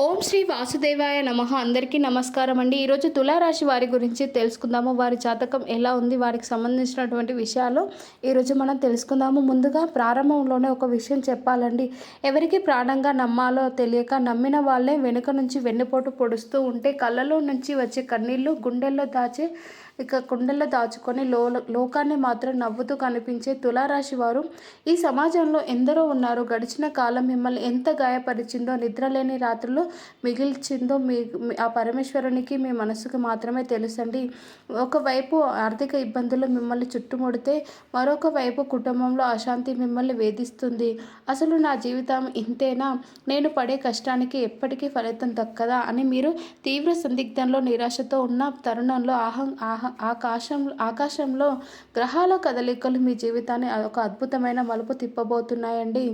ఓం శ్రీ వాసుదేవాయ నమః. అందరికీ నమస్కారం అండి. ఈరోజు తులారాశి వారి గురించి తెలుసుకుందాము. వారి జాతకం ఎలా ఉంది, వారికి సంబంధించినటువంటి విషయాలు ఈరోజు మనం తెలుసుకుందాము. ముందుగా ప్రారంభంలోనే ఒక విషయం చెప్పాలండి. ఎవరికి ప్రాణంగా నమ్మాలో తెలియక నమ్మిన వాళ్ళే వెనుక నుంచి వెన్నుపోటు పొడుస్తూ ఉంటే కళ్ళలో నుంచి వచ్చే కన్నీళ్లు గుండెల్లో దాచుకొని లోకాన్ని మాత్రం నవ్వుతూ కనిపించే తులారాశి వారు ఈ సమాజంలో ఎందరో ఉన్నారు. గడిచిన కాలం మిమ్మల్ని ఎంత గాయపరిచిందో, నిద్రలేని రాత్రులు మిగిల్చిందో ఆ పరమేశ్వరునికి, మీ మనసుకు మాత్రమే తెలుసండి. ఒకవైపు ఆర్థిక ఇబ్బందులు మిమ్మల్ని చుట్టుముడితే మరొక వైపు కుటుంబంలో అశాంతి మిమ్మల్ని వేధిస్తుంది. అసలు నా జీవితం ఇంతేనా, నేను పడే కష్టానికి ఎప్పటికీ ఫలితం దక్కదా అని మీరు తీవ్ర సందిగ్ధంలో నిరాశతో ఉన్న తరుణంలో ఆకాశంలో గ్రహాల కదలికలు మీ జీవితాన్ని ఒక అద్భుతమైన మలుపు తిప్పబోతున్నాయండి.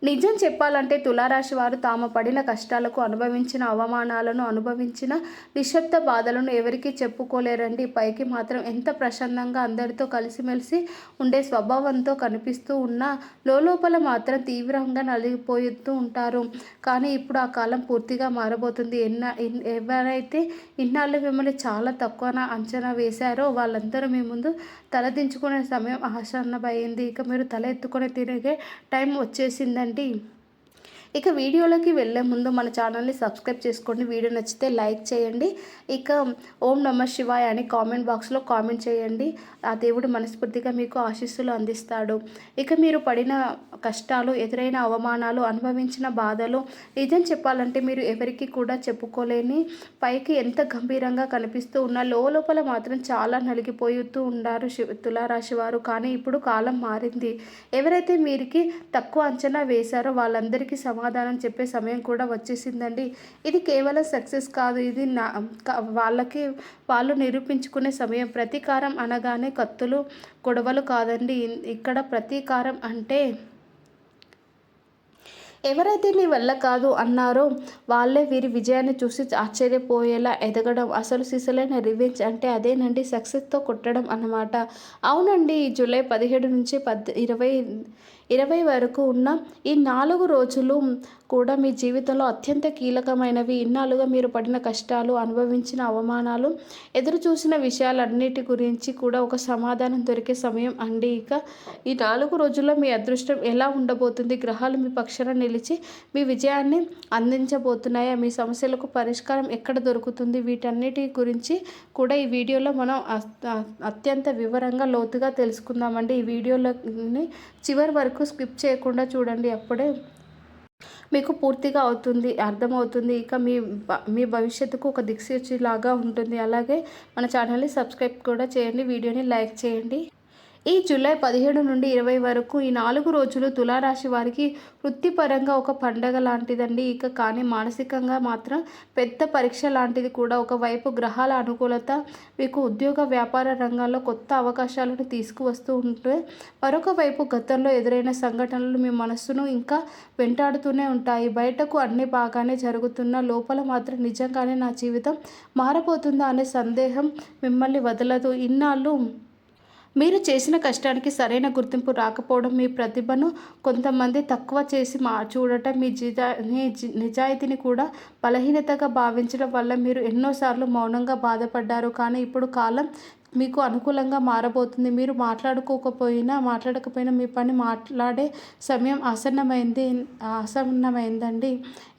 నిజం చెప్పాలంటే తులారాశి వారు తాము పడిన కష్టాలకు, అనుభవించిన అవమానాలను, అనుభవించిన నిశ్శబ్ద బాధలను ఎవరికీ చెప్పుకోలేరండి. పైకి మాత్రం ఎంత ప్రశాంతంగా అందరితో కలిసిమెలిసి ఉండే స్వభావంతో కనిపిస్తూ ఉన్నా లోపల మాత్రం తీవ్రంగా నలిగిపోతూ ఉంటారు. కానీ ఇప్పుడు ఆ కాలం పూర్తిగా మారబోతుంది. ఎవరైతే ఇన్నాళ్ళు మిమ్మల్ని చాలా తక్కువ అంచనా వేశారో వాళ్ళందరూ మీ ముందు తలదించుకునే సమయం ఆసన్నమైంది. ఇక మీరు తల ఎత్తుకొని తిరిగే టైం వచ్చేసిందండి. ఇక వీడియోలోకి వెళ్ళే ముందు మన ఛానల్ని సబ్స్క్రైబ్ చేసుకోండి. వీడియో నచ్చితే లైక్ చేయండి. ఇక ఓం నమః శివాయ అని కామెంట్ బాక్స్లో కామెంట్ చేయండి. ఆ దేవుడు మనస్ఫూర్తిగా మీకు ఆశీస్సులు అందిస్తాడు. ఇక మీరు పడిన కష్టాలు, ఎదురైన అవమానాలు, అనుభవించిన బాధలు నిజం చెప్పాలంటే మీరు ఎవరికి కూడా చెప్పుకోలేని, పైకి ఎంత గంభీరంగా కనిపిస్తూ ఉన్నా లోపల మాత్రం చాలా నలిగిపోతూ ఉన్నారు తులారాశి వారు. కానీ ఇప్పుడు కాలం మారింది. ఎవరైతే మీరికి తక్కువ అంచనా వేశారో వాళ్ళందరికీ సమాధానం చెప్పే సమయం కూడా వచ్చేసిందండి. ఇది కేవలం సక్సెస్ కాదు, ఇది వాళ్ళు నిరూపించుకునే సమయం. ప్రతీకారం అనగానే కత్తులు, గొడవలు కాదండి. ఇక్కడ ప్రతీకారం అంటే ఎవరైతే నీ వల్ల కాదు అన్నారో వాళ్ళే వీరి విజయాన్ని చూసి ఆశ్చర్యపోయేలా ఎదగడం. అసలు సిసలైన రివెంజ్ అంటే అదేనండి, సక్సెస్తో కొట్టడం అన్నమాట. అవునండి, జూలై 17 నుంచి 20 వరకు ఉన్న ఈ 4 రోజులు కూడా మీ జీవితంలో అత్యంత కీలకమైనవి. ఇన్నాళ్ళుగా మీరు పడిన కష్టాలు, అనుభవించిన అవమానాలు, ఎదురు చూసిన విషయాలన్నిటి గురించి కూడా ఒక సమాధానం దొరికే సమయం అండి. ఇక ఈ 4 రోజుల్లో మీ అదృష్టం ఎలా ఉండబోతుంది, గ్రహాలు మీ పక్షాన నిలిచి మీ విజయాన్ని అందించబోతున్నాయా, మీ సమస్యలకు పరిష్కారం ఎక్కడ దొరుకుతుంది, వీటన్నిటి గురించి కూడా ఈ వీడియోలో మనం అత్యంత వివరంగా లోతుగా తెలుసుకుందామండి. ఈ వీడియోలోని చివరి వరకు స్కిప్ చేయకుండా చూడండి. అప్పుడే మీకు పూర్తిగా అర్థమవుతుంది. ఇక మీ భవిష్యత్తుకు ఒక దిక్సూచిలాగా ఉంటుంది. అలాగే మన ఛానల్ని సబ్స్క్రైబ్ కూడా చేయండి, వీడియోని లైక్ చేయండి. ఈ జూలై 17 నుండి 20 వరకు ఈ 4 రోజులు తులారాశి వారికి వృత్తిపరంగా ఒక పండగ లాంటిదండి. కానీ మానసికంగా మాత్రం పెద్ద పరీక్ష లాంటిది కూడా. ఒకవైపు గ్రహాల అనుకూలత మీకు ఉద్యోగ, వ్యాపార రంగాల్లో కొత్త అవకాశాలను తీసుకువస్తూ ఉంటే, మరొక వైపు గతంలో ఎదురైన సంఘటనలు మీ మనస్సును ఇంకా వెంటాడుతూనే ఉంటాయి. బయటకు అన్ని బాగానే జరుగుతున్నా లోపల మాత్రం నిజంగానే నా జీవితం మారబోతుందా అనే సందేహం మిమ్మల్ని వదలదు. ఇన్నాళ్ళు మీరు చేసిన కష్టానికి సరైన గుర్తింపు రాకపోవడం, మీ ప్రతిభను కొంతమంది తక్కువ చేసి చూడటం, మీ నిజాయితీని కూడా బలహీనతగా భావించడం వల్ల మీరు ఎన్నోసార్లు మౌనంగా బాధపడ్డారు. కానీ ఇప్పుడు కాలం మీకు అనుకూలంగా మారబోతుంది. మీరు మాట్లాడకపోయినా మీ పని మాట్లాడే సమయం ఆసన్నమైందండి.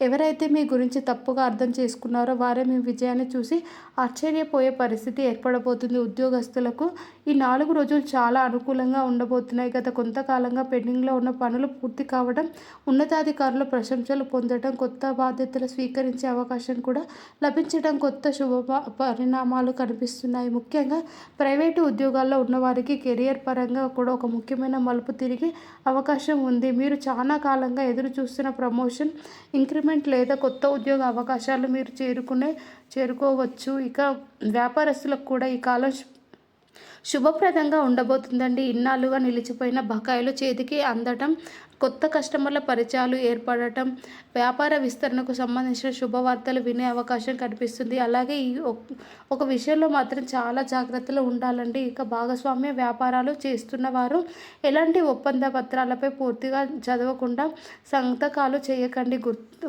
ఎవరైతే మీ గురించి తప్పుగా అర్థం చేసుకున్నారో వారే మీ విజయాన్ని చూసి ఆశ్చర్యపోయే పరిస్థితి ఏర్పడబోతుంది. ఉద్యోగస్తులకు ఈ 4 రోజులు చాలా అనుకూలంగా ఉండబోతున్నాయి. గత కొంతకాలంగా పెండింగ్లో ఉన్న పనులు పూర్తి కావడం, ఉన్నతాధికారుల ప్రశంసలు పొందడం, కొత్త బాధ్యతలు స్వీకరించే అవకాశం కూడా లభించడం, కొత్త శుభ పరిణామాలు కనిపిస్తున్నాయి. ముఖ్యంగా ప్రైవేటు ఉద్యోగాల్లో ఉన్నవారికి కెరియర్ పరంగా కూడా ఒక ముఖ్యమైన మలుపు తిరిగే అవకాశం ఉంది. మీరు చాలా కాలంగా ఎదురు చూస్తున్న ప్రమోషన్, ఇంక్రిమెంట్ లేదా కొత్త ఉద్యోగ అవకాశాలు మీరు చేరుకోవచ్చు. ఇక వ్యాపారస్తులకు కూడా ఈ కాలం శుభప్రదంగా ఉండబోతుందండి. ఇన్నాళ్ళుగా నిలిచిపోయిన బకాయిలు చేతికి అందడం కొత్త కస్టమర్ల పరిచయాలు ఏర్పడటం, వ్యాపార విస్తరణకు సంబంధించిన శుభవార్తలు వినే అవకాశం కనిపిస్తుంది. అలాగే ఈ ఒక విషయంలో మాత్రం చాలా జాగ్రత్తలు ఉండాలండి. ఇక భాగస్వామ్య వ్యాపారాలు చేస్తున్న వారు ఎలాంటి ఒప్పంద పత్రాలపై పూర్తిగా చదవకుండా సంతకాలు చేయకండి.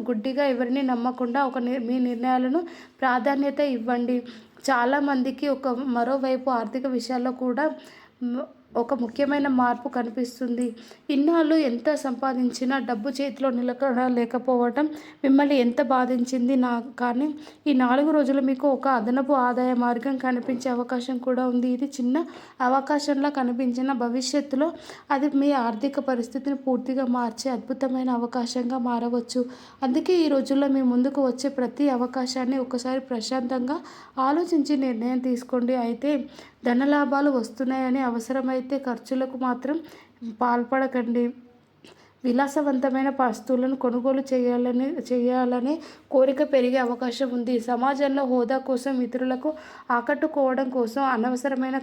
గుడ్డిగా ఎవరిని నమ్మకుండా మీ నిర్ణయాలను ప్రాధాన్యత ఇవ్వండి. చాలామందికి మరోవైపు ఆర్థిక విషయాల్లో కూడా ఒక ముఖ్యమైన మార్పు కనిపిస్తుంది. ఇన్నాళ్ళు ఎంత సంపాదించినా డబ్బు చేతిలో నిలకడ లేకపోవటం మిమ్మల్ని ఎంత బాధించింది కానీ ఈ 4 రోజులు మీకు ఒక అదనపు ఆదాయ మార్గం కనిపించే అవకాశం కూడా ఉంది. ఇది చిన్న అవకాశంలా కనిపించిన భవిష్యత్తులో అది మీ ఆర్థిక పరిస్థితిని పూర్తిగా మార్చే అద్భుతమైన అవకాశంగా మారవచ్చు. అందుకే ఈ రోజుల్లో మీ ముందుకు వచ్చే ప్రతి అవకాశాన్ని ఒకసారి ప్రశాంతంగా ఆలోచించి నిర్ణయం తీసుకోండి. అయితే ధనలాభాలు వస్తున్నాయని అవసరమైతే ఖర్చులకు మాత్రం పాల్పడకండి. విలాసవంతమైన వస్తువులను కొనుగోలు చేయాలనే కోరిక పెరిగే అవకాశం ఉంది. సమాజంలో హోదా కోసం, ఇతరులకు ఆకట్టుకోవడం కోసం అనవసరమైన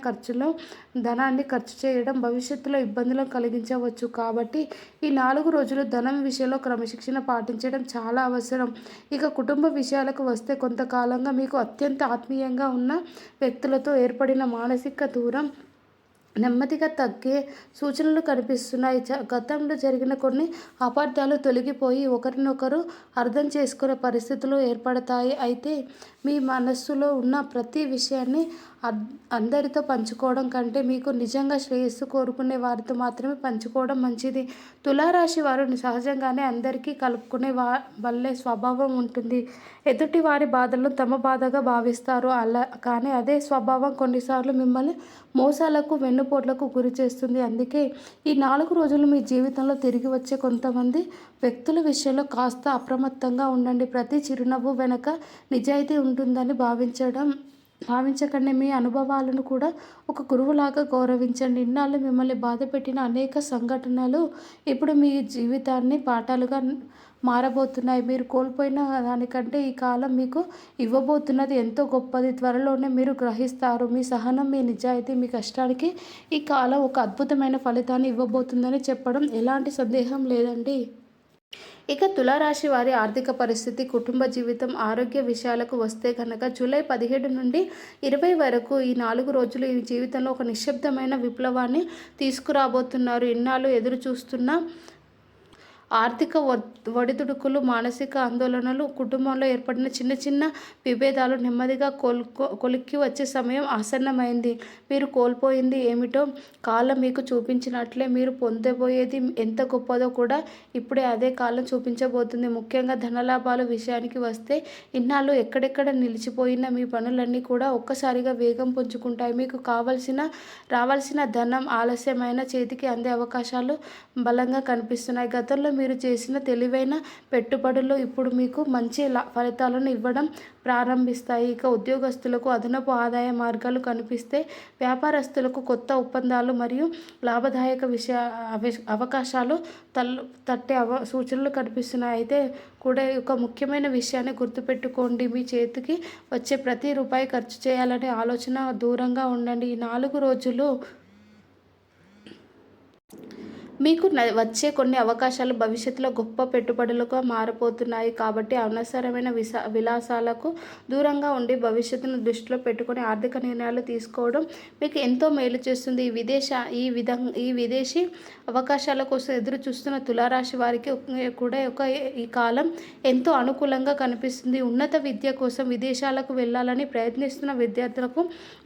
ధనాన్ని ఖర్చు చేయడం భవిష్యత్తులో ఇబ్బందులను కలిగించవచ్చు. కాబట్టి ఈ 4 రోజులు ధనం విషయంలో క్రమశిక్షణ పాటించడం చాలా అవసరం. ఇక కుటుంబ విషయాలకు వస్తే కొంతకాలంగా మీకు అత్యంత ఆత్మీయంగా ఉన్న వ్యక్తులతో ఏర్పడిన మానసిక దూరం నెమ్మదిగా తగ్గే సూచనలు కనిపిస్తున్నాయి. గతంలో జరిగిన కొన్ని అపార్థాలు తొలగిపోయి ఒకరినొకరు అర్థం చేసుకునే పరిస్థితులు ఏర్పడతాయి. అయితే మీ మనస్సులో ఉన్న ప్రతి విషయాన్ని అందరితో పంచుకోవడం కంటే మీకు నిజంగా శ్రేయస్సు కోరుకునే వారితో మాత్రమే పంచుకోవడం మంచిది. తులారాశి వారు సహజంగానే అందరికీ కలుపుకునే వల్లే స్వభావం ఉంటుంది. ఎదుటి వారి బాధలను తమ బాధగా భావిస్తారు. కానీ అదే స్వభావం కొన్నిసార్లు మిమ్మల్ని మోసాలకు, వెన్నుపోట్లకు గురి చేస్తుంది. అందుకే ఈ 4 రోజులు మీ జీవితంలో తిరిగి వచ్చే కొంతమంది వ్యక్తుల విషయంలో కాస్త అప్రమత్తంగా ఉండండి. ప్రతి చిరునవ్వు వెనక నిజాయితీ ఉంటుందని భావించకండి. మీ అనుభవాలను కూడా ఒక గురువులాగా గౌరవించండి. ఇన్నాళ్ళు మిమ్మల్ని బాధపెట్టిన అనేక సంఘటనలు ఇప్పుడు మీ జీవితాన్ని పాఠాలుగా మారబోతున్నాయి. మీరు కోల్పోయిన దానికంటే ఈ కాలం మీకు ఇవ్వబోతున్నది ఎంతో గొప్పది. త్వరలోనే మీరు గ్రహిస్తారు. మీ సహనం, మీ నిజాయితీ, మీ కష్టానికి ఈ కాలం ఒక అద్భుతమైన ఫలితాన్ని ఇవ్వబోతుందని చెప్పడం ఎలాంటి సందేహం లేదండి. ఇక తులారాశి వారి ఆర్థిక పరిస్థితి, కుటుంబ జీవితం, ఆరోగ్య విషయాలకు వస్తే కనుక జూలై 17 నుండి 20 వరకు ఈ 4 రోజులు ఈ జీవితంలో ఒక నిశ్శబ్దమైన విప్లవాన్ని తీసుకురాబోతున్నారు. ఇన్నాళ్ళు ఎదురు చూస్తున్న ఆర్థిక ఒడిదుడుకులు, మానసిక ఆందోళనలు, కుటుంబంలో ఏర్పడిన చిన్న చిన్న విభేదాలు నెమ్మదిగా కొలిక్కి వచ్చే సమయం ఆసన్నమైంది. మీరు కోల్పోయింది ఏమిటో కాలం మీకు చూపించినట్లే మీరు పొందబోయేది ఎంత గొప్పదో కూడా ఇప్పుడే అదే కాలం చూపించబోతుంది. ముఖ్యంగా ధనలాభాల విషయానికి వస్తే ఇన్నాళ్ళు ఎక్కడెక్కడ నిలిచిపోయిన మీ పనులన్నీ కూడా ఒక్కసారిగా వేగం పుంజుకుంటాయి. మీకు రావాల్సిన ధనం ఆలస్యమైన చేతికి అందే అవకాశాలు బలంగా కనిపిస్తున్నాయి. గతంలో మీరు చేసిన తెలివైన పెట్టుబడులు ఇప్పుడు మీకు మంచి ఫలితాలను ఇవ్వడం ప్రారంభిస్తాయి. ఇక ఉద్యోగస్తులకు అదనపు ఆదాయ మార్గాలు కనిపిస్తే, వ్యాపారస్తులకు కొత్త ఒప్పందాలు మరియు లాభదాయక అవకాశాలు తట్టే సూచనలు కనిపిస్తున్నాయి. అయితే కూడా ఒక ముఖ్యమైన విషయాన్ని గుర్తుపెట్టుకోండి. మీ చేతికి వచ్చే ప్రతి రూపాయి ఖర్చు చేయాలనే ఆలోచన దూరంగా ఉండండి. ఈ 4 రోజులు మీకు వచ్చే కొన్ని అవకాశాలు భవిష్యత్తులో గొప్ప పెట్టుబడులుగా మారబోతున్నాయి. కాబట్టి అనవసరమైన విలాసాలకు దూరంగా ఉండి భవిష్యత్తును దృష్టిలో పెట్టుకొని ఆర్థిక నిర్ణయాలు తీసుకోవడం మీకు ఎంతో మేలు చేస్తుంది. ఈ విదేశీ అవకాశాల కోసం ఎదురు చూస్తున్న తులారాశి వారికి కూడా ఈ కాలం ఎంతో అనుకూలంగా కనిపిస్తుంది. ఉన్నత విద్య కోసం విదేశాలకు వెళ్ళాలని ప్రయత్నిస్తున్న విద్యార్థులకు,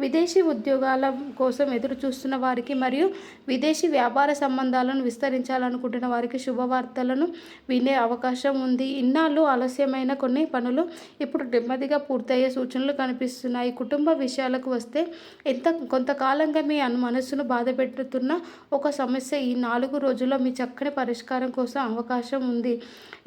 విదేశీ ఉద్యోగాల కోసం ఎదురు చూస్తున్న వారికి మరియు విదేశీ వ్యాపార సంబంధాలను విస్తరించాలనుకుంటున్న వారికి శుభవార్తలను వినే అవకాశం ఉంది. ఇన్నాళ్ళు ఆలస్యమైన కొన్ని పనులు ఇప్పుడు నెమ్మదిగా పూర్తయ్యే సూచనలు కనిపిస్తున్నాయి. కుటుంబ విషయాలకు వస్తే కొంతకాలంగా మీ మనస్సును బాధపెడుతున్న ఒక సమస్య ఈ 4 రోజుల్లో మీ చక్కని పరిష్కారం కోసం అవకాశం ఉంది.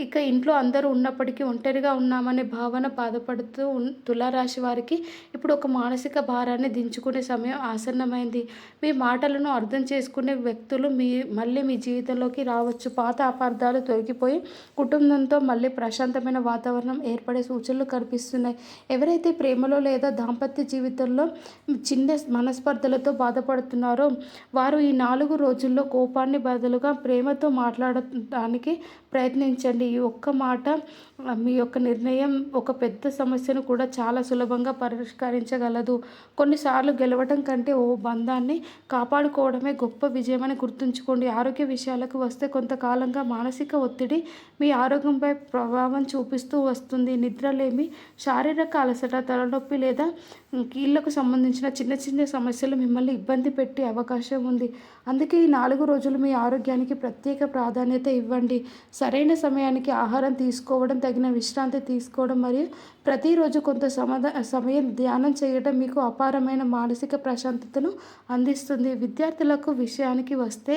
ఇక ఇంట్లో అందరూ ఉన్నప్పటికీ ఒంటరిగా ఉన్నామనే భావన బాధపడుతూ తులారాశి వారికి ఇప్పుడు ఒక మానసిక భారాన్ని దించుకునే సమయం ఆసన్నమైంది. మీ మాటలను అర్థం చేసుకునే వ్యక్తులు మళ్ళీ మీ జీవితంలోకి రావచ్చు. పాత అపార్థాలు తొలగిపోయి కుటుంబంతో మళ్ళీ ప్రశాంతమైన వాతావరణం ఏర్పడే సూచనలు కనిపిస్తున్నాయి. ఎవరైతే ప్రేమలో లేదా దాంపత్య జీవితంలో చిన్న మనస్పర్ధలతో బాధపడుతున్నారో వారు ఈ 4 రోజుల్లో కోపాన్ని బదులుగా ప్రేమతో మాట్లాడటానికి ప్రయత్నించండి. ఈ ఒక్క మాట మీ యొక్క నిర్ణయం ఒక పెద్ద సమస్యను కూడా చాలా సులభంగా పరిష్కరించగలదు. కొన్నిసార్లు గెలవటం కంటే ఓ బంధాన్ని కాపాడుకోవడమే గొప్ప విజయమని గుర్తుంచుకోండి. ఆరోగ్య విషయాలకు వస్తే కొంతకాలంగా మానసిక ఒత్తిడి మీ ఆరోగ్యంపై ప్రభావం చూపిస్తూ వస్తుంది. నిద్రలేమి, శారీరక అలసట, తలనొప్పి లేదా కీళ్లకు సంబంధించిన చిన్న చిన్న సమస్యలు మిమ్మల్ని ఇబ్బంది పెట్టే అవకాశం ఉంది. అందుకే ఈ 4 రోజులు మీ ఆరోగ్యానికి ప్రత్యేక ప్రాధాన్యత ఇవ్వండి. సరైన సమయానికి ఆహారం తీసుకోవడం, తగిన విశ్రాంతి తీసుకోవడం మరియు ప్రతిరోజు కొంత సమయం ధ్యానం చేయడం మీకు అపారమైన మానసిక ప్రశాంతతను అందిస్తుంది. విద్యార్థులకు విషయానికి వస్తే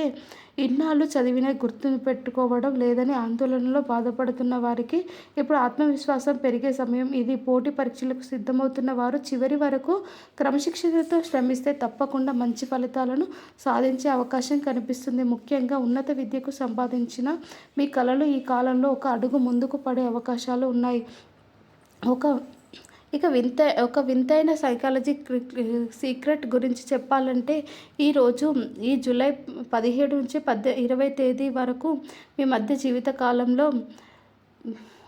ఇన్నాళ్ళు చదివిన గుర్తుపెట్టుకోవడం లేదని ఆందోళనలో బాధపడుతున్న వారికి ఇప్పుడు ఆత్మవిశ్వాసం పెరిగే సమయం ఇది. పోటీ పరీక్షలకు సిద్ధమవుతున్న వారు చివరి వరకు క్రమశిక్షణతో శ్రమిస్తే తప్పకుండా మంచి ఫలితాలను సాధించే అవకాశం కనిపిస్తుంది. ముఖ్యంగా ఉన్నత విద్యకు సంపాదించిన మీ కలలు ఈ కాలంలో ఒక అడుగు ముందుకు పడే అవకాశాలు ఉన్నాయి. ఒక వింతైన సైకాలజీ సీక్రెట్ గురించి చెప్పాలంటే ఈ జూలై 17 నుంచి 20 తేదీ వరకు మీ మధ్య జీవిత కాలంలో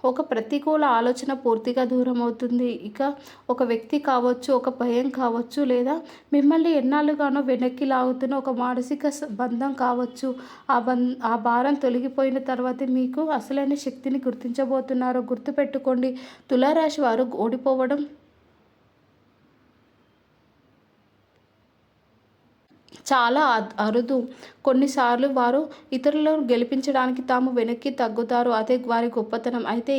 ఒక ప్రతికూల ఆలోచన పూర్తిగా దూరం అవుతుంది. ఒక వ్యక్తి కావచ్చు, ఒక భయం కావచ్చు, లేదా మిమ్మల్ని ఎన్నాళ్ళుగానో వెనక్కి లాగుతున్న ఒక మానసిక బంధం కావచ్చు. ఆ భారం తొలగిపోయిన తర్వాతే మీకు అసలైన శక్తిని గుర్తించబోతున్నారు. గుర్తుపెట్టుకోండి, తులారాశి వారు ఓడిపోవడం చాలా అరుదు. కొన్నిసార్లు వారు ఇతరులను గెలిపించడానికి తాము వెనక్కి తగ్గుతారు. అదే వారి గొప్పతనం. అయితే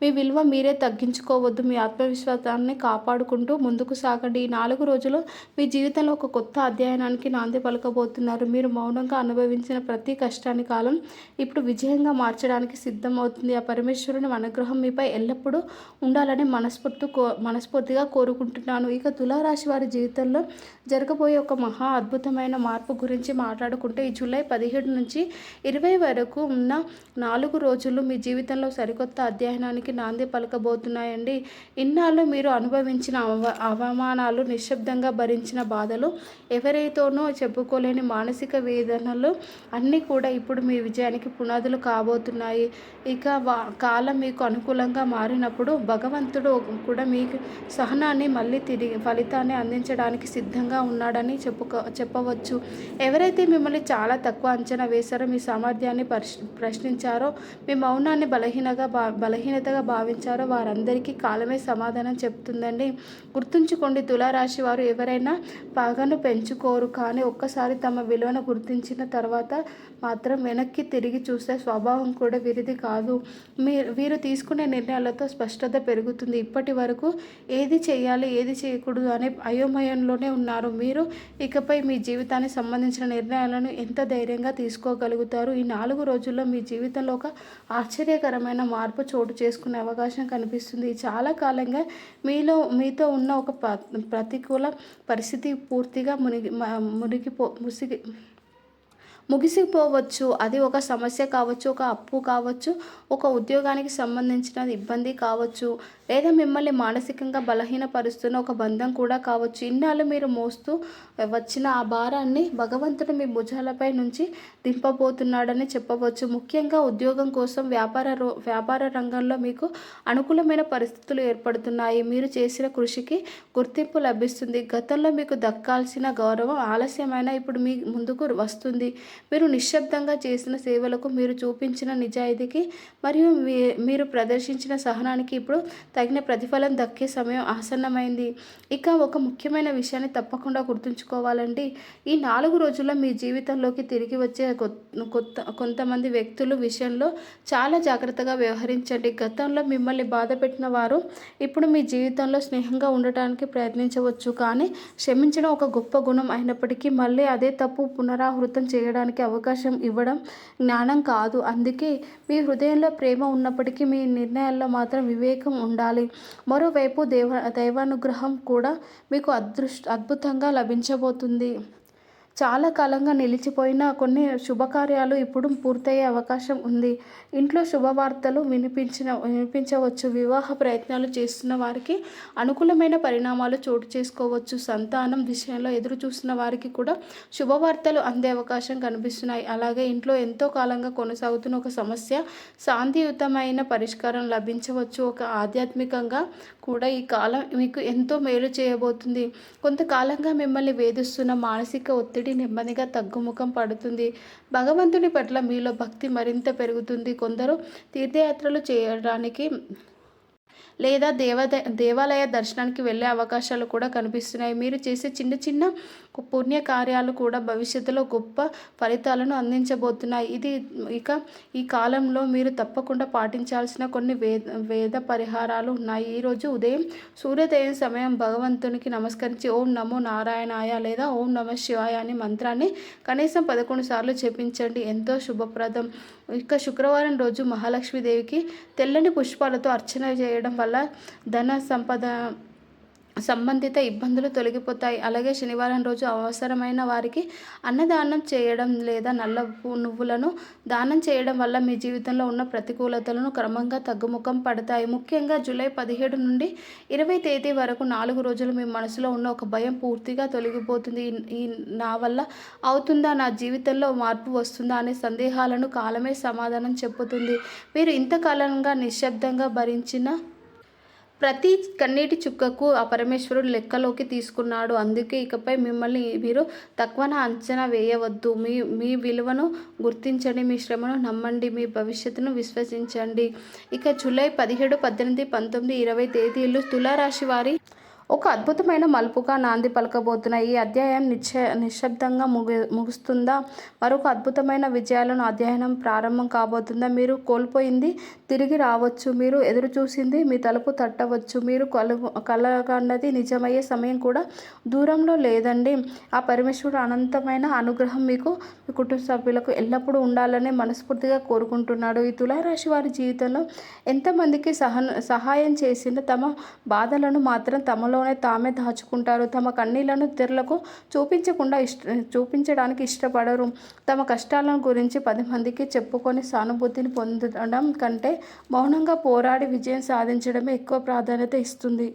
మీ విలువ మీరే తగ్గించుకోవద్దు. మీ ఆత్మవిశ్వాసాన్ని కాపాడుకుంటూ ముందుకు సాగండి. ఈ 4 రోజులు మీ జీవితంలో ఒక కొత్త అధ్యాయానికి నాంది పలకబోతున్నారు. మీరు మౌనంగా అనుభవించిన ప్రతి కష్టాన్ని కాలం ఇప్పుడు విజయంగా మార్చడానికి సిద్ధమవుతుంది. ఆ పరమేశ్వరుని అనుగ్రహం మీపై ఎల్లప్పుడూ ఉండాలని మనస్ఫూర్తిగా కోరుకుంటున్నాను. తులారాశి వారి జీవితంలో జరగబోయే ఒక మహా అద్భుతమైన మార్పు గురించి మాట్లాడుకుంటే ఈ జూలై 17 నుంచి 20 వరకు ఉన్న 4 రోజులు మీ జీవితంలో సరికొత్త అధ్యయనానికి నాంది పలకబోతున్నాయండి. ఇన్నాళ్ళు మీరు అనుభవించిన అవమానాలు, నిశ్శబ్దంగా భరించిన బాధలు, ఎవరితోనో చెప్పుకోలేని మానసిక వేదనలు అన్నీ కూడా ఇప్పుడు మీ విజయానికి పునాదులు కాబోతున్నాయి. కాలం మీకు అనుకూలంగా మారినప్పుడు భగవంతుడు కూడా మీ సహనాన్ని మళ్ళీ తిరిగి ఫలితాన్ని అందించడానికి సిద్ధంగా ఉన్నాడని చెప్పవచ్చు. ఎవరైతే మిమ్మల్ని చాలా తక్కువ అంచనా వేశారో, మీ సామర్థ్యాన్ని ప్రశ్నించారో, మీ మౌనాన్ని బలహీనతగా భావించారో వారందరికీ కాలమే సమాధానం చెప్తుందండి. గుర్తుంచుకోండి, తులారాశి వారు ఎవరైనా పగను పెంచుకోరు, కానీ ఒక్కసారి తమ విలువను గుర్తించిన తర్వాత మాత్రం వెనక్కి తిరిగి చూసే స్వభావం కూడా వీరిది కాదు. వీరు తీసుకునే నిర్ణయాలతో స్పష్టత పెరుగుతుంది. ఇప్పటి వరకు ఏది చేయాలి, ఏది చేయకూడదు అనే అయోమయంలోనే ఉన్నారు. మీరు ఇకపై మీ జీవితానికి సంబంధించిన నిర్ణయాలను ఎంత ధైర్యంగా తీసుకోగలుగుతారు. ఈ 4 రోజుల్లో మీ జీవితంలో ఒక ఆశ్చర్యకరమైన మార్పు చోటు చేసుకునే అవకాశం కనిపిస్తుంది. చాలా కాలంగా మీతో ఉన్న ఒక ప్రతికూల పరిస్థితి పూర్తిగా ముగిసిపోవచ్చు. అది ఒక సమస్య కావచ్చు, ఒక అప్పు కావచ్చు, ఒక ఉద్యోగానికి సంబంధించిన ఇబ్బంది కావచ్చు, లేదా మిమ్మల్ని మానసికంగా బలహీనపరుస్తున్న ఒక బంధం కూడా కావచ్చు. ఇన్నాళ్ళు మీరు మోస్తూ వచ్చిన ఆ భారాన్ని భగవంతుడు మీ భుజాలపై నుంచి దింపబోతున్నాడని చెప్పవచ్చు. ముఖ్యంగా ఉద్యోగం కోసం వ్యాపార రంగంలో మీకు అనుకూలమైన పరిస్థితులు ఏర్పడుతున్నాయి. మీరు చేసిన కృషికి గుర్తింపు లభిస్తుంది. గతంలో మీకు దక్కాల్సిన గౌరవం ఆలస్యమైన ఇప్పుడు మీ ముందుకు వస్తుంది. మీరు నిశ్శబ్దంగా చేసిన సేవలకు, మీరు చూపించిన నిజాయితీకి మరియు మీరు ప్రదర్శించిన సహనానికి ఇప్పుడు తగిన ప్రతిఫలం దక్కే సమయం ఆసన్నమైంది. ఒక ముఖ్యమైన విషయాన్ని తప్పకుండా గుర్తుంచుకోవాలండి. ఈ 4 రోజుల్లో మీ జీవితంలోకి తిరిగి వచ్చే కొంతమంది వ్యక్తుల విషయంలో చాలా జాగ్రత్తగా వ్యవహరించండి. గతంలో మిమ్మల్ని బాధ పెట్టిన వారు ఇప్పుడు మీ జీవితంలో స్నేహంగా ఉండటానికి ప్రయత్నించవచ్చు, కానీ క్షమించడం ఒక గొప్ప గుణం అయినప్పటికీ మళ్ళీ అదే తప్పు పునరావృతం చేయడానికి అవకాశం ఇవ్వడం జ్ఞానం కాదు. అందుకే మీ హృదయంలో ప్రేమ ఉన్నప్పటికీ మీ నిర్ణయాల్లో మాత్రం వివేకం ఉండాలి. మరోవైపు దైవానుగ్రహం కూడా మీకు అద్భుతంగా లభించబోతుంది. చాలా కాలంగా నిలిచిపోయిన కొన్ని శుభకార్యాలు ఇప్పుడు పూర్తయ్యే అవకాశం ఉంది. ఇంట్లో శుభవార్తలు వినిపించవచ్చు. వివాహ ప్రయత్నాలు చేస్తున్న వారికి అనుకూలమైన పరిణామాలు చోటు చేసుకోవచ్చు. సంతానం విషయంలో ఎదురు చూస్తున్న వారికి కూడా శుభవార్తలు అందే అవకాశం కనిపిస్తున్నాయి. అలాగే ఇంట్లో ఎంతో కాలంగా కొనసాగుతున్న ఒక సమస్య శాంతియుతమైన పరిష్కారం లభించవచ్చు. ఒక ఆధ్యాత్మికంగా కూడా ఈ కాలం మీకు ఎంతో మేలు చేయబోతుంది. కొంతకాలంగా మిమ్మల్ని వేధిస్తున్న మానసిక ఒత్తిడి నెమ్మదిగా తగ్గుముఖం పడుతుంది. భగవంతుని పట్ల మీలో భక్తి మరింత పెరుగుతుంది. కొందరు తీర్థయాత్రలు చేయడానికి లేదా దేవాలయ దర్శనానికి వెళ్ళే అవకాశాలు కూడా కనిపిస్తున్నాయి. మీరు చేసే చిన్న చిన్న పుణ్య కార్యాలు కూడా భవిష్యత్తులో గొప్ప ఫలితాలను అందించబోతున్నాయి. ఈ కాలంలో మీరు తప్పకుండా పాటించాల్సిన కొన్ని వేద పరిహారాలు ఉన్నాయి. ఈరోజు ఉదయం సూర్యోదయం సమయం భగవంతునికి నమస్కరించి ఓం నమో నారాయణాయ లేదా ఓం నమ శివాయ అనే మంత్రాన్ని కనీసం 11 సార్లు జపించండి. ఎంతో శుభప్రదం. శుక్రవారం రోజు మహాలక్ష్మీదేవికి తెల్లని పుష్పాలతో అర్చన చేయడం వల్ల ధన సంపద సంబంధిత ఇబ్బందులు తొలగిపోతాయి. అలాగే శనివారం రోజు అవసరమైన వారికి అన్నదానం చేయడం లేదా నల్ల నువ్వులను దానం చేయడం వల్ల మీ జీవితంలో ఉన్న ప్రతికూలతలను క్రమంగా తగ్గుముఖం పడతాయి. ముఖ్యంగా జూలై 17 నుండి 20 తేదీ వరకు 4 రోజులు మీ మనసులో ఉన్న ఒక భయం పూర్తిగా తొలగిపోతుంది. ఈ నా వల్ల అవుతుందా, నా జీవితంలో మార్పు వస్తుందా అనే సందేహాలను కాలమే సమాధానం చెప్పుతుంది. మీరు ఇంతకాలంగా నిశ్శబ్దంగా భరించిన ప్రతి కన్నీటి చుక్కకు ఆ పరమేశ్వరుడు లెక్కలోకి తీసుకున్నాడు. అందుకే ఇకపై మిమ్మల్ని మీరు తక్కువన అంచనా వేయవద్దు. మీ విలువను గుర్తించండి, మీ శ్రమను నమ్మండి, మీ భవిష్యత్తును విశ్వసించండి. జూలై 17, 18, 19, 20 తేదీలు తులారాశి వారి ఒక అద్భుతమైన మలుపుగా నాంది పలకబోతున్నాయి. ఈ అధ్యాయం నిశ్శబ్దంగా ముగుస్తుందా? మరొక అద్భుతమైన విజయాలను అధ్యయనం ప్రారంభం కాబోతుందా? మీరు కోల్పోయింది తిరిగి రావచ్చు. మీరు ఎదురు చూసింది మీ తలుపు తట్టవచ్చు. మీరు కలగన్నది నిజమయ్యే సమయం కూడా దూరంలో లేదండి. ఆ పరమేశ్వరుడు అనంతమైన అనుగ్రహం మీకు, మీ కుటుంబ సభ్యులకు ఎల్లప్పుడూ ఉండాలని మనస్ఫూర్తిగా కోరుకుంటున్నాడు. ఈ తులారాశి వారి జీవితంలో ఎంతమందికి సహాయం చేసిన తమ బాధలను మాత్రం తమలోనే తామే దాచుకుంటారు. తమ కన్నీళ్లను ఇతరులకు చూపించడానికి ఇష్టపడరు. తమ కష్టాలను గురించి 10 మందికి చెప్పుకొని సానుభూతిని పొందడం కంటే మౌనంగా పోరాడి విజయం సాధించడమే ఎక్కువ ప్రాధాన్యత ఇస్తుంది.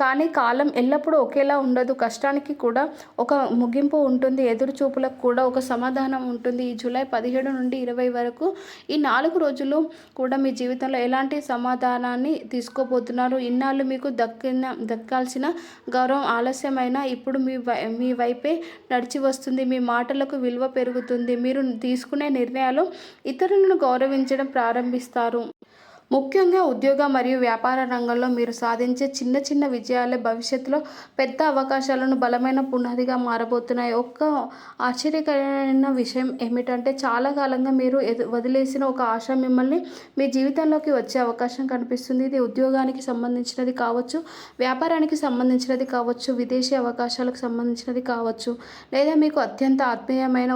కానీ కాలం ఎల్లప్పుడూ ఒకేలా ఉండదు. కష్టానికి కూడా ఒక ముగింపు ఉంటుంది. ఎదురు చూపులకు కూడా ఒక సమాధానం ఉంటుంది. ఈ జూలై 17 నుండి 20 వరకు ఈ 4 రోజులు కూడా మీ జీవితంలో ఎలాంటి సమాధానాన్ని తీసుకోబోతున్నారు? ఇన్నాళ్ళు మీకు దక్కాల్సిన గౌరవం ఆలస్యమైనా ఇప్పుడు మీ వైపే నడిచి వస్తుంది. మీ మాటలకు విలువ పెరుగుతుంది. మీరు తీసుకునే నిర్ణయాలు ఇతరులను గౌరవించడం ప్రారంభిస్తారు. ముఖ్యంగా ఉద్యోగ మరియు వ్యాపార రంగంలో మీరు సాధించే చిన్న చిన్న విజయాలే భవిష్యత్తులో పెద్ద అవకాశాలను బలమైన పునాదిగా మారబోతున్నాయి. ఆశ్చర్యకరమైన విషయం ఏమిటంటే చాలా కాలంగా మీరు వదిలేసిన ఒక ఆశ మిమ్మల్ని మీ జీవితంలోకి వచ్చే అవకాశం కనిపిస్తుంది. ఇది ఉద్యోగానికి సంబంధించినది కావచ్చు, వ్యాపారానికి సంబంధించినది కావచ్చు, విదేశీ అవకాశాలకు సంబంధించినది కావచ్చు, లేదా మీకు అత్యంత ఆత్మీయమైన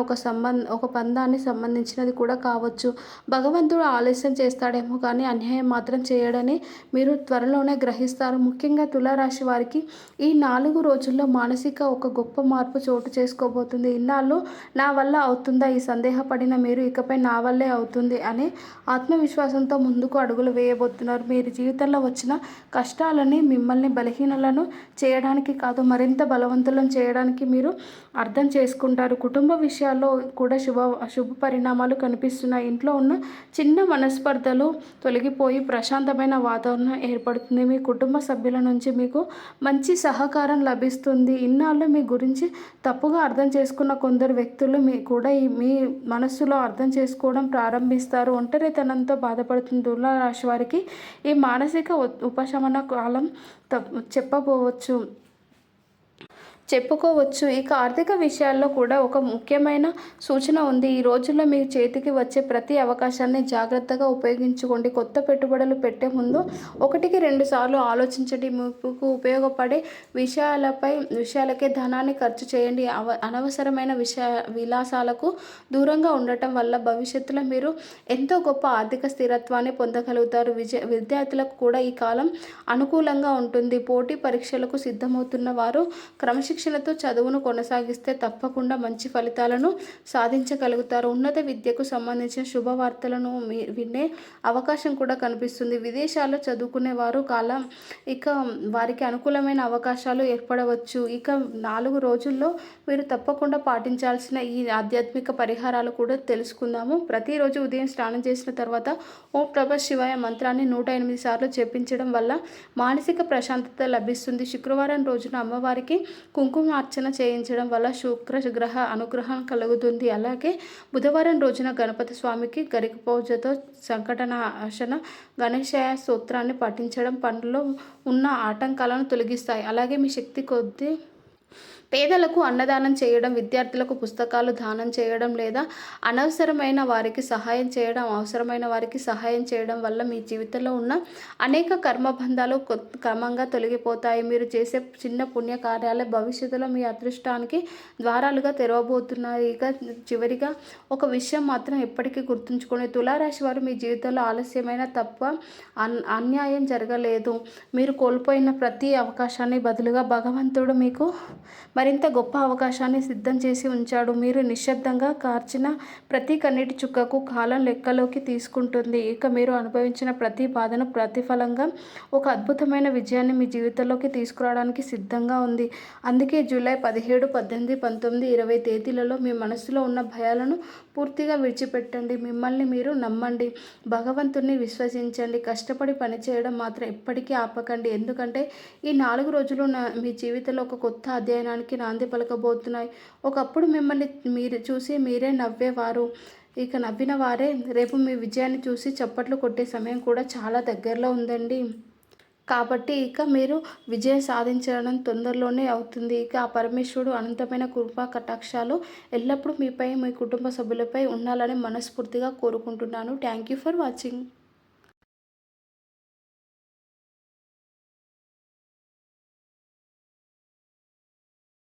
ఒక బంధానికి సంబంధించినది కూడా కావచ్చు. భగవంతుడు ఆలస్యం చేస్తాడేమో కానీ అన్యాయం మాత్రం చేయడని మీరు త్వరలోనే గ్రహిస్తారు. ముఖ్యంగా తులారాశి వారికి ఈ 4 రోజుల్లో మానసిక ఒక గొప్ప మార్పు చోటు చేసుకోబోతుంది. ఇన్నాళ్ళు నా వల్ల అవుతుందా ఈ సందేహపడిన మీరు ఇకపై నా వల్లే అవుతుంది అనే ఆత్మవిశ్వాసంతో ముందుకు అడుగులు వేయబోతున్నారు. మీరు జీవితంలో వచ్చిన కష్టాలని మిమ్మల్ని బలహీనలను చేయడానికి కాదు, మరింత బలవంతులను చేయడానికి మీరు అర్థం చేసుకుంటారు. కుటుంబ విషయాల్లో కూడా శుభ పరిణామాలు కనిపిస్తున్నాయి. ఇంట్లో ఉన్న చిన్న మనస్పర్ధలు తొలగిపోయి ప్రశాంతమైన వాతావరణం ఏర్పడుతుంది. మీ కుటుంబ సభ్యుల నుంచి మీకు మంచి సహకారం లభిస్తుంది. ఇన్నాళ్ళు మీ గురించి తప్పుగా అర్థం చేసుకున్న కొందరు వ్యక్తులు మీ మనస్సులో అర్థం చేసుకోవడం ప్రారంభిస్తారు. ఒంటరితనంతో బాధపడుతున్న తులారాశి వారికి ఈ మానసిక ఉపశమన కాలం చెప్పుకోవచ్చు. ఆర్థిక విషయాల్లో కూడా ఒక ముఖ్యమైన సూచన ఉంది. ఈ రోజుల్లో మీ చేతికి వచ్చే ప్రతి అవకాశాన్ని జాగ్రత్తగా ఉపయోగించుకోండి. కొత్త పెట్టుబడులు పెట్టే ముందు 1-2 సార్లు ఆలోచించండి. మీకు ఉపయోగపడే విషయాలకే ధనాన్ని ఖర్చు చేయండి. అనవసరమైన విలాసాలకు దూరంగా ఉండటం వల్ల భవిష్యత్తులో మీరు ఎంతో గొప్ప ఆర్థిక స్థిరత్వాన్ని పొందగలుగుతారు. విద్యార్థులకు కూడా ఈ కాలం అనుకూలంగా ఉంటుంది. పోటీ పరీక్షలకు సిద్ధమవుతున్న వారు క్రమశిక్షణ క్రమశిక్షణతో చదువును కొనసాగిస్తే తప్పకుండా మంచి ఫలితాలను సాధించగలుగుతారు. ఉన్నత విద్యకు సంబంధించిన శుభవార్తలను వినే అవకాశం కూడా కనిపిస్తుంది. విదేశాల్లో చదువుకునే వారు ఇక వారికి అనుకూలమైన అవకాశాలు ఏర్పడవచ్చు. ఇక 4 రోజుల్లో మీరు తప్పకుండా పాటించాల్సిన ఈ ఆధ్యాత్మిక పరిహారాలు కూడా తెలుసుకుందాము. ప్రతిరోజు ఉదయం స్నానం చేసిన తర్వాత ఓం ప్రభ శివాయ మంత్రాన్ని 108 సార్లు జపించడం వల్ల మానసిక ప్రశాంతత లభిస్తుంది. శుక్రవారం రోజున అమ్మవారికి కుంకుమార్చన చేయించడం వల్ల శుక్ర గ్రహ అనుగ్రహం కలుగుతుంది. అలాగే బుధవారం రోజున గణపతి స్వామికి గరిక పూజతో సంకటనాశన గణేశాయ స్తోత్రాన్ని పఠించడం పనుల్లో ఉన్న ఆటంకాలను తొలగిస్తాయి. అలాగే మీ శక్తి కొద్దీ పేదలకు అన్నదానం చేయడం, విద్యార్థులకు పుస్తకాలు దానం చేయడం లేదా అనవసరమైన వారికి సహాయం చేయడం, అవసరమైన వారికి సహాయం చేయడం వల్ల మీ జీవితంలో ఉన్న అనేక కర్మబంధాలు క్రమంగా తొలగిపోతాయి. మీరు చేసే చిన్న పుణ్య కార్యాలే భవిష్యత్తులో మీ అదృష్టానికి ద్వారాలుగా తెరవబోతున్నాయి. ఇక చివరిగా ఒక విషయం మాత్రం ఎప్పటికీ గుర్తుంచుకోండి. తులారాశి వారు మీ జీవితంలో ఆలస్యమైన తప్ప అన్యాయం జరగలేదు. మీరు కోల్పోయిన ప్రతి అవకాశాన్ని బదులుగా భగవంతుడు మీకు మరింత గొప్ప అవకాశాన్ని సిద్ధం చేసి ఉంచాడు. మీరు నిశ్శబ్దంగా కార్చిన ప్రతి కన్నీటి చుక్కకు కాలం లెక్కలోకి తీసుకుంటుంది. ఇక మీరు అనుభవించిన ప్రతి బాధను ప్రతిఫలంగా ఒక అద్భుతమైన విజయాన్ని మీ జీవితంలోకి తీసుకురావడానికి సిద్ధంగా ఉంది. అందుకే జూలై 17, 18, 19, 20 తేదీలలో మీ మనసులో ఉన్న భయాలను పూర్తిగా విడిచిపెట్టండి. మిమ్మల్ని మీరు నమ్మండి, భగవంతుణ్ణి విశ్వసించండి. కష్టపడి పనిచేయడం మాత్రం ఎప్పటికీ ఆపకండి. ఎందుకంటే ఈ 4 రోజులు మీ జీవితంలో ఒక కొత్త అధ్యయనానికి నాంది పలకబోతున్నాయి. ఒకప్పుడు మిమ్మల్ని మీరు చూసి మీరే నవ్వేవారు. ఇక నవ్విన వారే రేపు మీ విజయాన్ని చూసి చప్పట్లు కొట్టే సమయం కూడా చాలా దగ్గరలో ఉందండి. కాబట్టి ఇక మీరు విజయం సాధించడం తొందరలోనే అవుతుంది. ఇక ఆ పరమేశ్వరుడు అనంతమైన కృపా కటాక్షాలు ఎల్లప్పుడూ మీపై, మీ కుటుంబ సభ్యులపై ఉండాలని మనస్ఫూర్తిగా కోరుకుంటున్నాను. Thank you for watching.